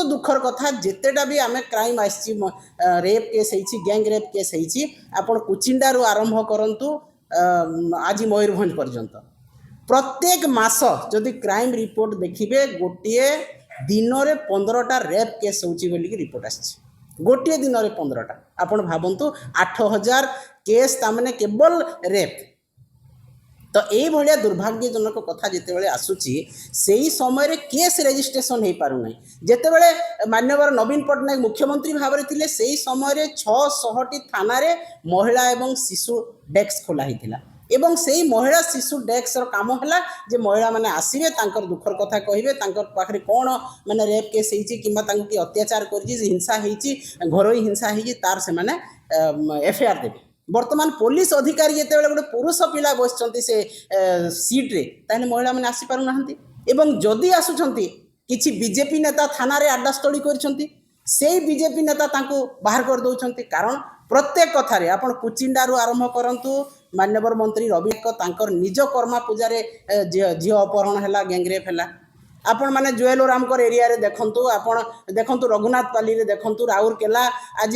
दुखर कथा जितेटा भी आम क्राइम आसी रेप केस होती गैंग रेप केस होती आपण कुचिंडारू आरंभ करूँ आज मयूरभंज पर्यंत प्रत्येक मास जदि क्राइम रिपोर्ट देखिए गोटे दिन में 15टा रेप केस होची बोलिकी रिपोर्ट आसी गोटे दिन में 15टा आपण भावतु 8000 केस तामने केवल रेप तो यही भाया दुर्भाग्यजनक कथा जितेबाला आसूची से ही समय केस रेजिस्ट्रेशन हो पार ना जितेबाला माननीय नवीन पट्टनायक मुख्यमंत्री भाव में थे से ही समय 600टी थाना महिला एवं शिशु डेस्क खोला होता एवं से ही महिला शिशु डेस्क काम है जे महिला मैंने आसवे दुखर कथा कहे पाखे कौन मैंने रेप केस कि अत्याचार कर हिंसा हो घरोई हिंसा हो तार से मैंने एफआईआर देवे वर्तमान पुलिस अधिकारी जिते गोटे पुरुष पिला बस से सीट्रे ताहले महिला मैंने आसीपार ना जदि आसुंच कि बीजेपी नेता थाना आड्डास्थली कर बीजेपी नेता बाहर कर दौरान कारण प्रत्येक कथार आप कुचिंडारू आरंभ करूँ मान्यवर मंत्री रवि निज कर्मा पूजा झी अपहरण है गैंगरेप है आपण माने जुएलो रामकर एरिया रे देखंतु आपण देखंतु रघुनाथ पाली रे देखंतु राउरकेला आज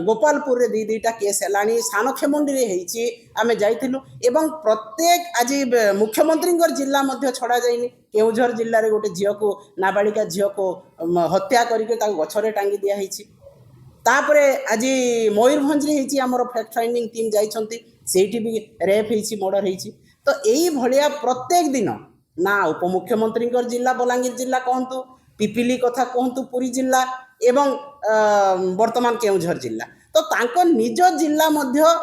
गोपालपुर रे दीटा केस हेलानी सानखेमुंडी रे हेची आमे जाइथिलु एवं प्रत्येक आज मुख्यमंत्री जिला मध्य छड़ा जाइनी केउझर जिल्ला रे गोटे झियो को नाबालिका झियो को हत्या करके ताको गछरे टांगी दिया हेची तापरे आज मयूरभंज रे हेची हमर फैक्ट फाइंडिंग टीम जाइछंती सेठी भी रेप हेची मर्डर हेची तो एई भलिया प्रत्येक दिन ना उपमुख्यमंत्री जिला बलांगीर जिला कहतु पिपिली कथा कहतु पुरी जिला एवं वर्तमान केउझर जिला तो तांको निज जिला मध्य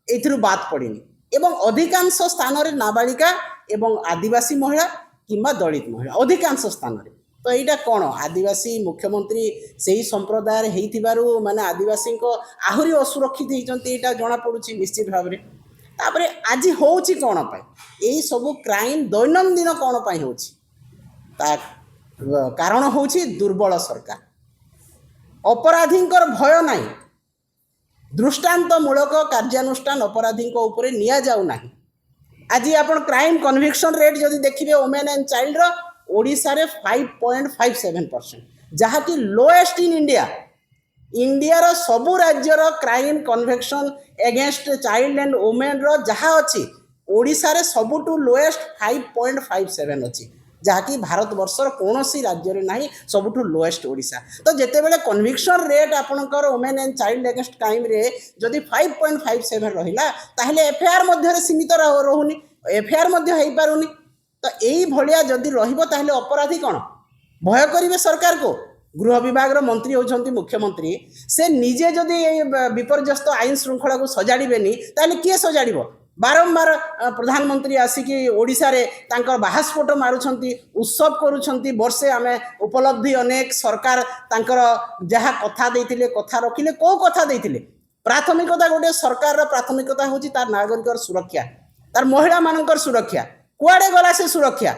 एथिरु बात पड़िनी एवं अधिकांश स्थान रे नाबालिका एवं आदिवासी महिला किंबा दलित महिला अधिकांश स्थान रे तो यहाँ कौन आदिवासी मुख्यमंत्री से ही संप्रदाय होइथिबारु माने आदिवासी को आहुरी असुरक्षित होती यहाँ जना पड़ुछि निश्चित भाव में तापरे आज होउछि कौन पाई यही सबू क्राइम दैनंदिन कौन पाई होउछि ता कारण होउछि दुर्बल सरकार अपराधींकर भय नहीं दृष्टांतमूलक कार्यानुष्ठान अपराधी उपरे निया जाउ नाही आज आपण क्राइम कन्विक्शन रेट जदि देखिए वुमेन एंड चाइल्ड रो ओडिशा रे 5.57% जहाँकि लोएस्ट इन इंडिया इंडिया रो सबु राज्यर crime conviction against child and women रो जहाँ अच्छी ओडिशा रे सबुठु लोएस्ट 5.57 अच्छी जहाँकि भारत वर्षर कौन सी राज्य में ना सबुठु लोएस्ट ओडिशा तो जिते बड़े कन्विक्शन रेट आपणकर women and child against crime रे जदि 5.57 रहिला ताहले एफआईआर मध्य सीमित रहुनी एफआईआर मध्य हो पारुनी तो यही भलिया जदि रहिबो ताहले अपराधी कौन भय करिवे सरकार को गृह विभाग मंत्री होती मुख्यमंत्री से निजे जदि विपर्यस्त आईन श्रृंखला को सजाड़ेनि ताहले किए सजाड़ बारंबार प्रधानमंत्री आसिकी ओडिशा रे तांकर बाहास्फोट मारुछंती उत्सव करुछंती वर्षे आमे उपलब्धि अनेक सरकार तांकर जहाँ कथा देइथिले कथा रखिले को कथा देइथिले प्राथमिकता गोटे सरकार प्राथमिकता होची तार नागरिकर सुरक्षा तार महिला मानकर सुरक्षा कुआडे गला से सुरक्षा